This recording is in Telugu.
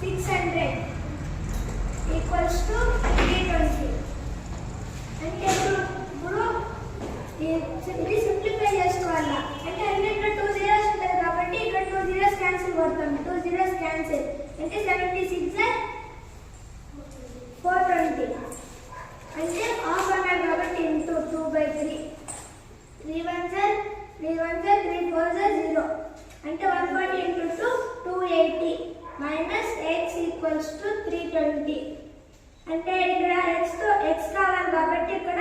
600 ఈక్వల్స్ టు 320. అంటే ఇప్పుడు ఇది సింప్లిఫై చేసుకోవాలా. అంటే అన్నింటిలో 2 zeros ఉంటాయి కాబట్టి ఇక్కడ 2 zeros క్యాన్సిల్ కొడతాం. 2 zeros క్యాన్సిల్ అంటే 76 420. అంటే హాఫ్ అన్నారు కాబట్టి ఇంటూ 2/3. 3 1 3 1 3 4 0. అంటే 140 into 2 280 minus x equals to 320. అంటే ఇక్కడ x కావాలి కాబట్టి ఇక్కడ